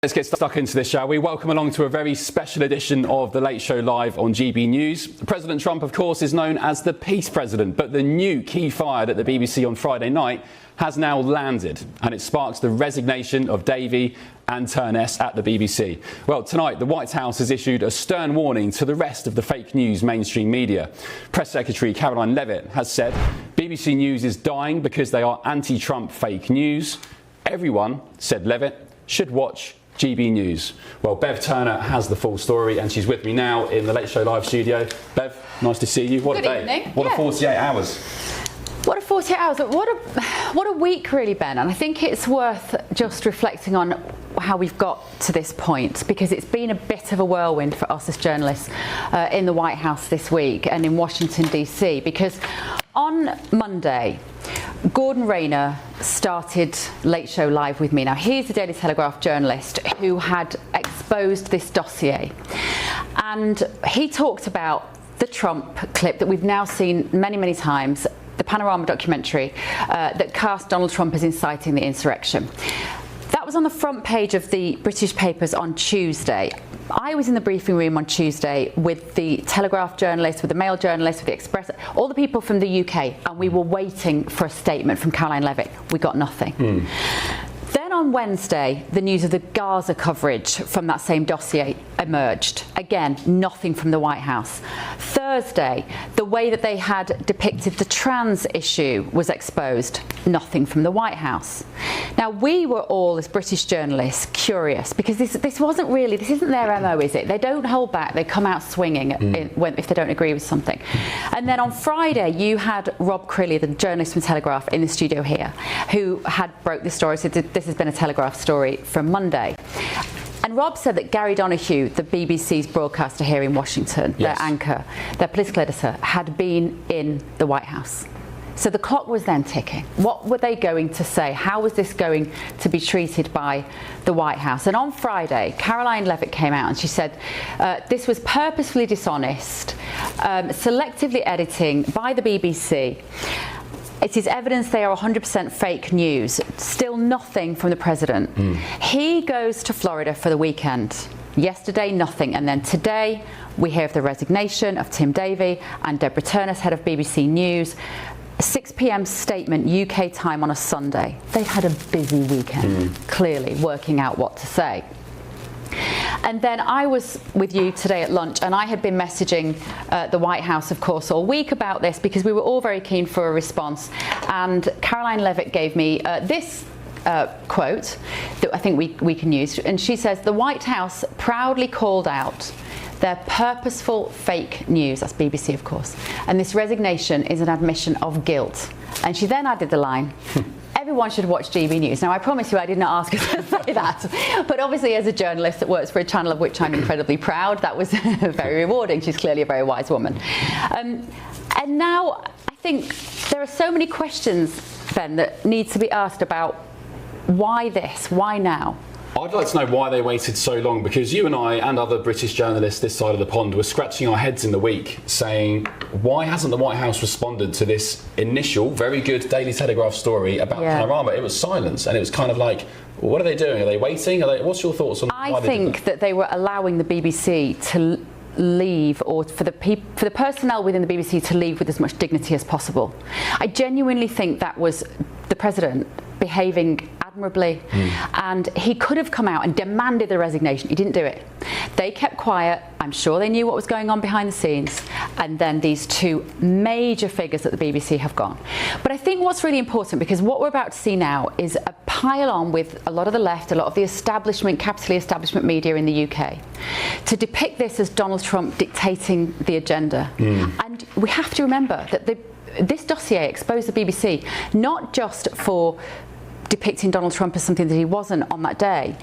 Let's get stuck into this, shall we? Welcome along to a very special edition of The Late Show Live on GB News. President Trump, of course, is known as the Peace President, but the new key fired at the BBC on Friday night has now landed, and it sparks the resignation of Davey and Turner at the BBC. Well, tonight, the White House has issued a stern warning to the rest of the fake news mainstream media. Press Secretary Caroline Levitt has said BBC News is dying because they are anti-Trump fake news. Everyone, said Levitt, should watch GB News. Well, Bev Turner has the full story, and she's with me now in the Late Show Live studio. Bev, nice to see you. What a day. Evening. What a 48 hours. What a 48 hours. What a week, really, Ben. And I think it's worth just reflecting on how we've got to this point, because it's been a bit of a whirlwind for us as journalists in the White House this week and in Washington, D.C., because on Monday, Gordon Rayner started Late Show Live with me. Now, he's a Daily Telegraph journalist who had exposed this dossier. And he talked about the Trump clip that we've now seen many, many times, the Panorama documentary that cast Donald Trump as inciting the insurrection. That was on the front page of the British papers on Tuesday. I was in the briefing room on Tuesday with the Telegraph journalists, with the Mail journalists, with the Express, all the people from the UK, and we were waiting for a statement from Caroline Levitt. We got nothing. Then on Wednesday, the news of the Gaza coverage from that same dossier emerged. Again, nothing from the White House. Thursday, the way that they had depicted the trans issue was exposed. Nothing from the White House. Now, we were all, as British journalists, curious, because this isn't their MO, is it? They don't hold back. They come out swinging if they don't agree with something. And then on Friday, you had Rob Crilly, the journalist from Telegraph, in the studio here, who had broke the story. So this has been a Telegraph story from Monday. And Rob said that Gary Donoghue, the BBC's broadcaster here in Washington, their anchor, their political editor, had been in the White House. So the clock was then ticking. What were they going to say? How was this going to be treated by the White House? And on Friday, Caroline Levitt came out and she said this was purposefully dishonest, selectively editing by the BBC. It is evidence they are 100% fake news. Still nothing from the president. He goes to Florida for the weekend. Yesterday, nothing. And then today, we hear of the resignation of Tim Davey and Deborah Turner, head of BBC News. 6 p.m. statement UK time on a Sunday. They've had a busy weekend, clearly, working out what to say. And then I was with you today at lunch, and I had been messaging the White House, of course, all week about this, because we were all very keen for a response. And Caroline Levitt gave me this quote that I think we can use. And she says, the White House proudly called out their purposeful fake news, that's BBC, of course, and this resignation is an admission of guilt. And she then added the line, everyone should watch GB News. Now, I promise you I did not ask her to say that, but obviously as a journalist that works for a channel of which I'm incredibly proud, that was very rewarding. She's clearly a very wise woman. And now I think there are so many questions, Ben, that need to be asked about why this, why now? I'd like to know why they waited so long, because you and I and other British journalists this side of the pond were scratching our heads in the week saying, why hasn't the White House responded to this initial, very good Daily Telegraph story about Panorama? It was silence, and it was kind of like, what are they doing? Are they waiting? What's your thoughts on why I think that they were allowing the BBC to leave, or for the personnel within the BBC to leave with as much dignity as possible. I genuinely think that was the president behaving admirably, and he could have come out and demanded the resignation. He didn't do it. They kept quiet. I'm sure they knew what was going on behind the scenes, and then these two major figures at the BBC have gone. But I think what's really important, because what we're about to see now is a pile on with a lot of the left, a lot of the establishment, capitally establishment media in the UK, to depict this as Donald Trump dictating the agenda. And we have to remember that this dossier exposed the BBC not just for depicting Donald Trump as something that he wasn't on that day.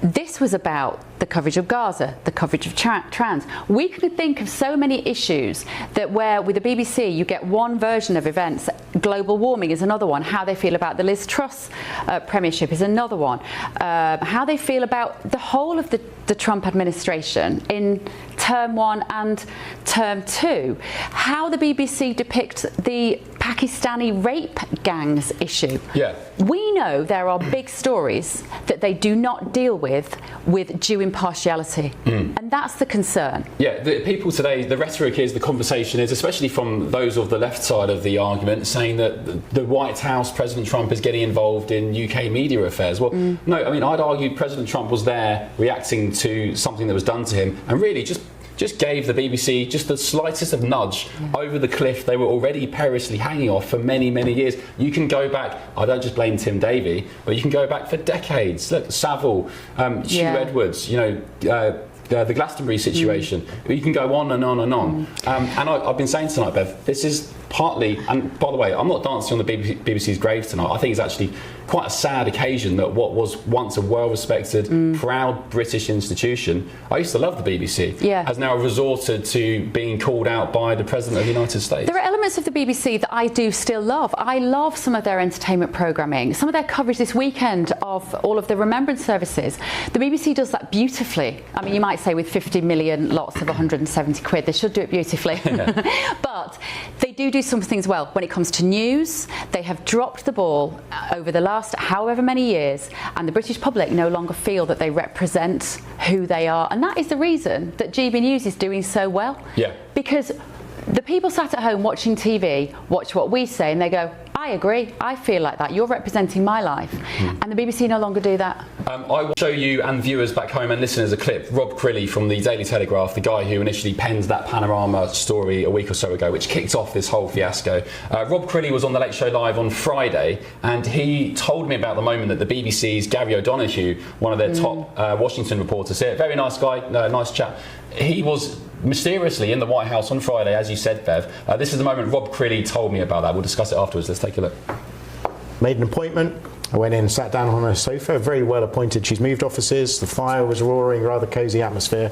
This was about the coverage of Gaza, the coverage of trans. We can think of so many issues that where with the BBC you get one version of events. Global warming is another one. How they feel about the Liz Truss premiership is another one. How they feel about the whole of the Trump administration in term 1 and term 2. How the BBC depicts the Pakistani rape gangs issue. Yeah. We know there are big stories that they do not deal with due impartiality, and that's the concern. Yeah, the people today, the rhetoric is, the conversation is, especially from those of the left side of the argument, saying that the White House, President Trump, is getting involved in UK media affairs. Well, no, I mean, I'd argue President Trump was there reacting to something that was done to him, and really just gave the BBC just the slightest of nudge over the cliff they were already perilously hanging off for many, many years. You can go back, I don't just blame Tim Davie, but you can go back for decades. Look, Savile, Hugh Edwards, the Glastonbury situation. You can go on and on and on. And I've been saying tonight, Bev, this is partly, and by the way, I'm not dancing on the BBC's grave tonight. I think it's actually quite a sad occasion that what was once a well-respected, proud British institution, I used to love the BBC, has now resorted to being called out by the President of the United States. There are elements of the BBC that I do still love. I love some of their entertainment programming, some of their coverage this weekend of all of the remembrance services. The BBC does that beautifully. I mean, you might say with 50 million lots of 170 quid, they should do it beautifully. But they do some things well. When it comes to news, they have dropped the ball over the last however many years, and the British public no longer feel that they represent who they are. And that is the reason that GB News is doing so well. Yeah. Because the people sat at home watching TV watch what we say and they go, I agree, I feel like that, you're representing my life. And the BBC no longer do that. I will show you and viewers back home and listeners a clip. Rob Crilly from the Daily Telegraph, the guy who initially penned that Panorama story a week or so ago, which kicked off this whole fiasco. Rob Crilly was on the Late Show Live on Friday, and he told me about the moment that the BBC's Gary O'Donoghue, one of their top Washington reporters here, very nice guy, nice chap, he was mysteriously in the White House on Friday, as you said, Bev. This is the moment Rob Crilly told me about that. We'll discuss it afterwards. Let's take a look. Made an appointment. I went in, sat down on her sofa, very well appointed. She's moved offices, the fire was roaring, rather cosy atmosphere.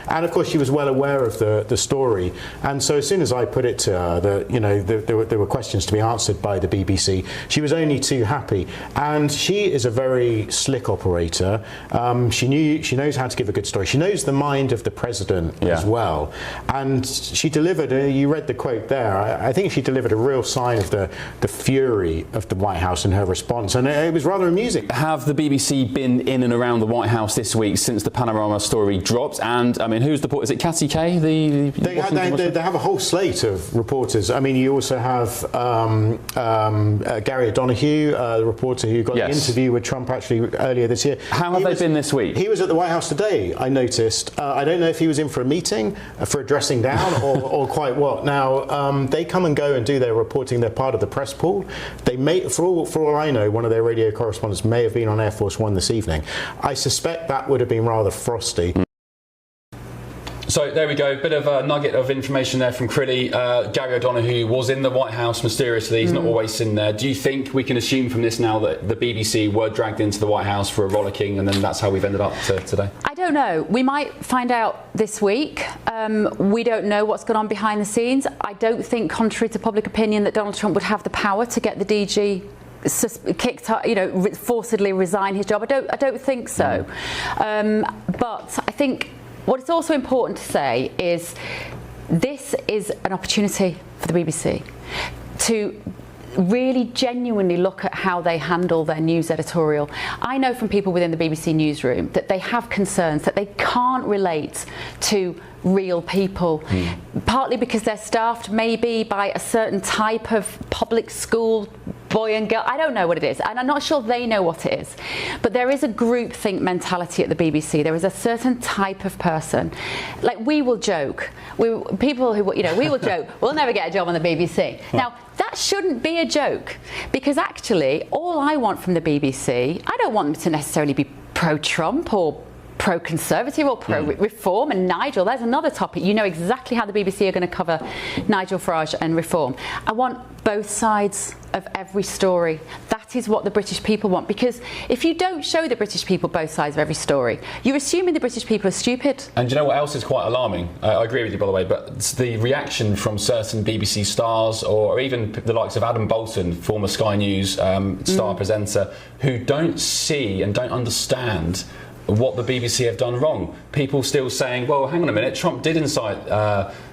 And of course she was well aware of the story. And so as soon as I put it to her that, you know, there were questions to be answered by the BBC, she was only too happy. And she is a very slick operator. She knows how to give a good story. She knows the mind of the president as well. And she delivered, you read the quote there, I think she delivered a real sign of the fury of the White House in her response. And it was rather amusing. Have the BBC been in and around the White House this week since the Panorama story dropped? And I mean, who's the is it Cassie Kay? They have a whole slate of reporters. I mean, you also have Gary O'Donoghue, the reporter who got the interview with Trump actually earlier this year. How have they been this week? He was at the White House today, I noticed. I don't know if he was in for a meeting, for a dressing down, or quite what. Now, they come and go and do their reporting. They're part of the press pool. They may, for all I know, one of their radio correspondents may have been on Air Force One this evening. I suspect that would have been rather frosty. So there we go, bit of a nugget of information there from Crilly. Gary O'Donoghue was in the White House mysteriously, he's not always in there. Do you think we can assume from this now that the BBC were dragged into the White House for a rollicking and then that's how we've ended up to today? I don't know. We might find out this week. We don't know what's gone on behind the scenes. I don't think, contrary to public opinion, that Donald Trump would have the power to get the DG kicked up, forcibly resign his job. I don't think so. But I think what is also important to say is this is an opportunity for the BBC to really genuinely look at how they handle their news editorial. I know from people within the BBC newsroom that they have concerns that they can't relate to real people, partly because they're staffed maybe by a certain type of public school boy and girl. I don't know what it is, and I'm not sure they know what it is, but there is a groupthink mentality at the BBC. There is a certain type of person, like we will joke, we will joke, we'll never get a job on the BBC. Now that shouldn't be a joke, because actually all I want from the BBC, I don't want them to necessarily be pro-Trump or pro-conservative or pro-reform. And Nigel, there's another topic. You know exactly how the BBC are going to cover Nigel Farage and reform. I want both sides of every story. That is what the British people want, because if you don't show the British people both sides of every story, you're assuming the British people are stupid. And do you know what else is quite alarming? I agree with you, by the way, but it's the reaction from certain BBC stars or even the likes of Adam Bolton, former Sky News star presenter, who don't see and don't understand what the BBC have done wrong. People still saying, well, hang on a minute, Trump did incite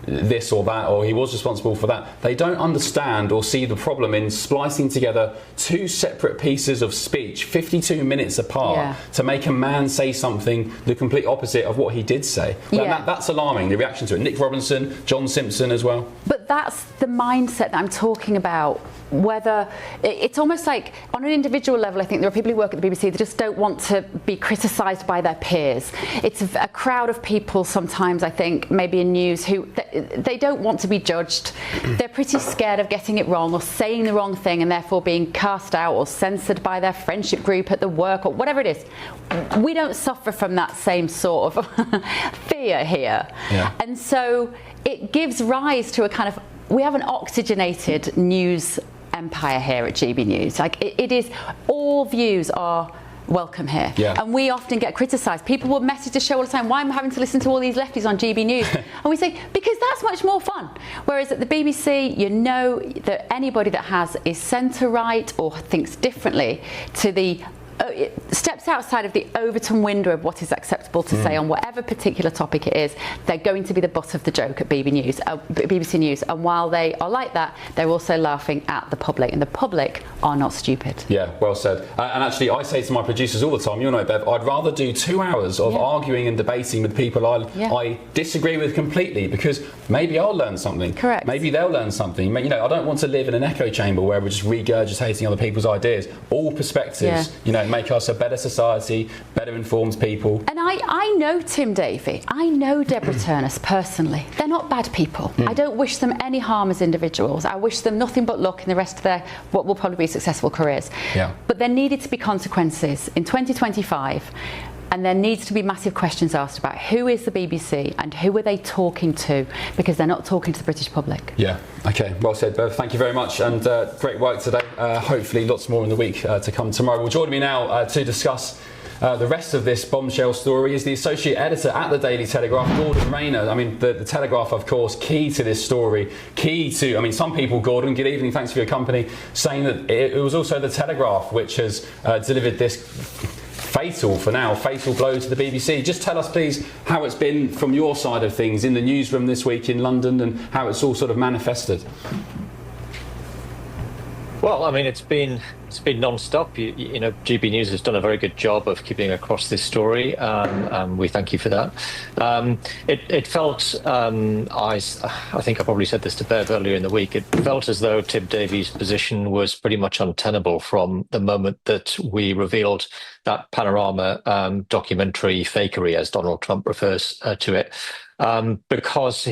this or that, or he was responsible for that. They don't understand or see the problem in splicing together two separate pieces of speech, 52 minutes apart, to make a man say something the complete opposite of what he did say. That's alarming, the reaction to it. Nick Robinson, John Simpson as well. But that's the mindset that I'm talking about. Whether it's almost like on an individual level, I think there are people who work at the BBC that just don't want to be criticised by their peers. It's a crowd of people sometimes, I think, maybe in news, who they don't want to be judged. They're pretty scared of getting it wrong or saying the wrong thing and therefore being cast out or censored by their friendship group at the work or whatever it is. We don't suffer from that same sort of fear here. And so it gives rise to a kind of, we have an oxygenated news empire here at GB News. Like it is, all views are welcome here. And we often get criticised. People will message the show all the time, why am I having to listen to all these lefties on GB News? And we say, because that's much more fun. Whereas at the BBC, you know that anybody that is centre right or thinks differently to the steps outside of the Overton window of what is acceptable to say on whatever particular topic it is, they're going to be the butt of the joke at BBC News. And while they are like that, they're also laughing at the public, and the public are not stupid. Yeah, well said. And actually, I say to my producers all the time, you know, Bev, I'd rather do 2 hours of arguing and debating with people I disagree with completely, because maybe I'll learn something. Correct. Maybe they'll learn something. You know, I don't want to live in an echo chamber where we're just regurgitating other people's ideas. All perspectives, you know, make us a better society, better informed people. And I know Tim Davie, I know Deborah Turner personally. They're not bad people. I don't wish them any harm as individuals. I wish them nothing but luck in the rest of their, what will probably be successful careers. But there needed to be consequences in 2025. And there needs to be massive questions asked about who is the BBC and who are they talking to, because they're not talking to the British public. Yeah, okay, well said, Bev. Thank you very much, and great work today. Hopefully lots more in the week to come tomorrow. Well, joining me now to discuss the rest of this bombshell story is the associate editor at the Daily Telegraph, Gordon Rayner. I mean, the Telegraph, of course, key to this story, key to, I mean, some people, Gordon, good evening, thanks for your company, saying that it was also the Telegraph which has delivered this fatal blow to the BBC. Just tell us, please, how it's been from your side of things in the newsroom this week in London and how it's all sort of manifested. Well, I mean, it's been non-stop. You know, GB News has done a very good job of keeping across this story. We thank you for that. It felt, I think I probably said this to Bev earlier in the week, it felt as though Tim Davie's position was pretty much untenable from the moment that we revealed that Panorama documentary fakery, as Donald Trump refers to it. Because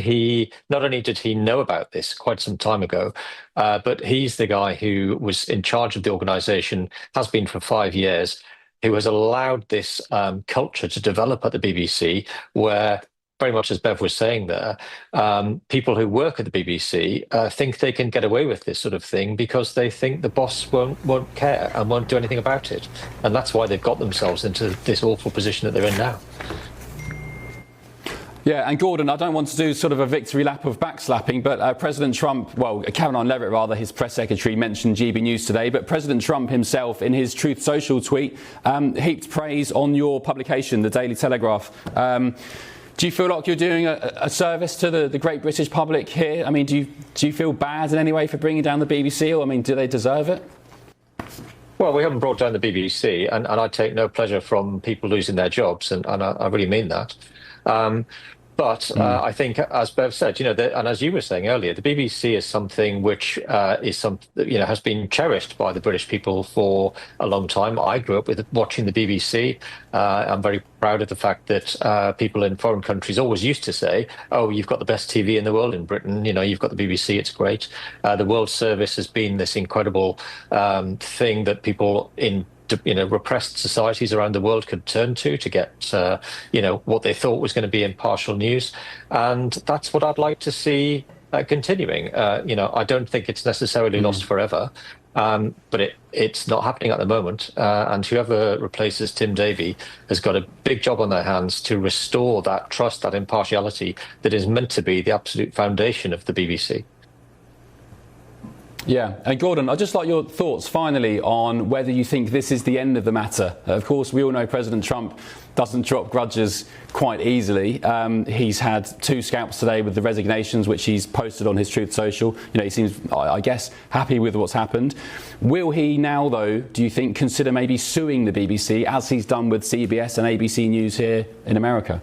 not only did he know about this quite some time ago, but he's the guy who was in charge of the organisation, has been for 5 years, who has allowed this culture to develop at the BBC, where, very much as Bev was saying there, people who work at the BBC think they can get away with this sort of thing because they think the boss won't care and won't do anything about it. And that's why they've got themselves into this awful position that they're in now. Yeah, and Gordon, I don't want to do sort of a victory lap of backslapping, but President Trump, well, Caroline Levitt rather, his press secretary, mentioned GB News today, but President Trump himself, in his Truth Social tweet, heaped praise on your publication, the Daily Telegraph. Do you feel like you're doing a service to the great British public here? I mean, do you feel bad in any way for bringing down the BBC, or I mean, do they deserve it? Well, we haven't brought down the BBC, and I take no pleasure from people losing their jobs, and I really mean that. But I think, as Bev said, you know, and as you were saying earlier, the BBC is something which has been cherished by the British people for a long time. I grew up with watching the BBC. I'm very proud of the fact that people in foreign countries always used to say, "Oh, you've got the best TV in the world in Britain. You know, you've got the BBC. It's great." The World Service has been this incredible thing that people in repressed societies around the world could turn to get, what they thought was going to be impartial news. And that's what I'd like to see continuing. I don't think it's necessarily lost forever, but it's not happening at the moment. And whoever replaces Tim Davie has got a big job on their hands to restore that trust, that impartiality that is meant to be the absolute foundation of the BBC. Yeah, and Gordon, I'd just like your thoughts finally on whether you think this is the end of the matter. Of course, we all know President Trump doesn't drop grudges quite easily. He's had 2 scalps today with the resignations, which he's posted on his Truth Social. He seems, I guess, happy with what's happened. Will he now, though, do you think, consider maybe suing the BBC, as he's done with CBS and ABC News here in America?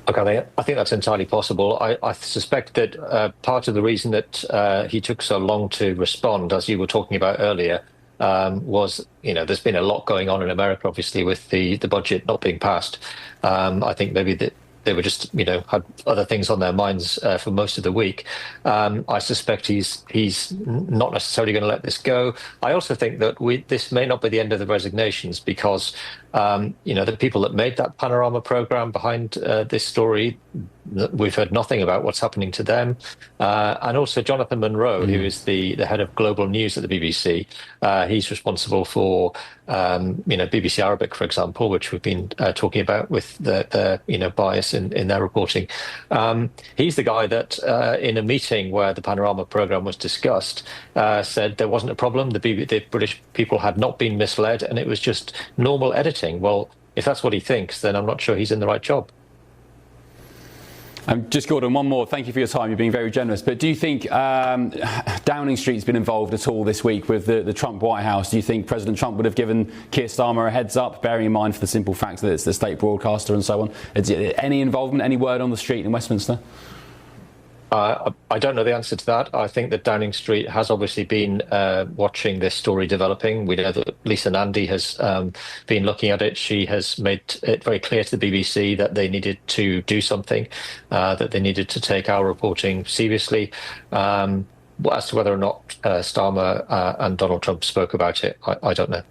Okay, I think that's entirely possible. I suspect that part of the reason that he took so long to respond, as you were talking about earlier, was, there's been a lot going on in America, obviously, with the budget not being passed. I think maybe that they were just, had other things on their minds for most of the week. I suspect he's not necessarily going to let this go. I also think that this may not be the end of the resignations, because the people that made that Panorama program behind this story, we've heard nothing about what's happening to them. And also Jonathan Monroe, who is the head of global news at the BBC. He's responsible for, BBC Arabic, for example, which we've been talking about with the bias in their reporting. He's the guy that in a meeting where the Panorama program was discussed, said there wasn't a problem. The British people had not been misled, and it was just normal editing. Well, if that's what he thinks, then I'm not sure he's in the right job. Just, Gordon, one more. Thank you for your time. You're being very generous. But do you think Downing Street's been involved at all this week with the Trump White House? Do you think President Trump would have given Keir Starmer a heads up, bearing in mind for the simple fact that it's the state broadcaster and so on? Any involvement, any word on the street in Westminster? I don't know the answer to that. I think that Downing Street has obviously been watching this story developing. We know that Lisa Nandy has been looking at it. She has made it very clear to the BBC that they needed to do something, that they needed to take our reporting seriously. As to whether or not Starmer and Donald Trump spoke about it, I don't know.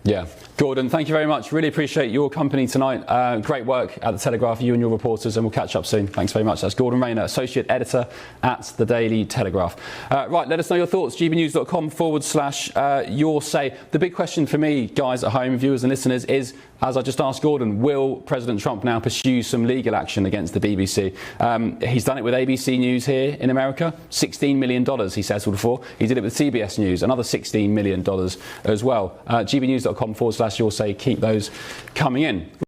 Yeah. Gordon, thank you very much. Really appreciate your company tonight. Great work at the Telegraph, you and your reporters, and we'll catch up soon. Thanks very much. That's Gordon Rayner, Associate Editor at the Daily Telegraph. Right, let us know your thoughts. gbnews.com/your say. The big question for me, guys at home, viewers and listeners, is, as I just asked Gordon, will President Trump now pursue some legal action against the BBC? He's done it with ABC News here in America. $16 million he settled for. He did it with CBS News, another $16 million as well. gbnews.com/your say. Keep those coming in.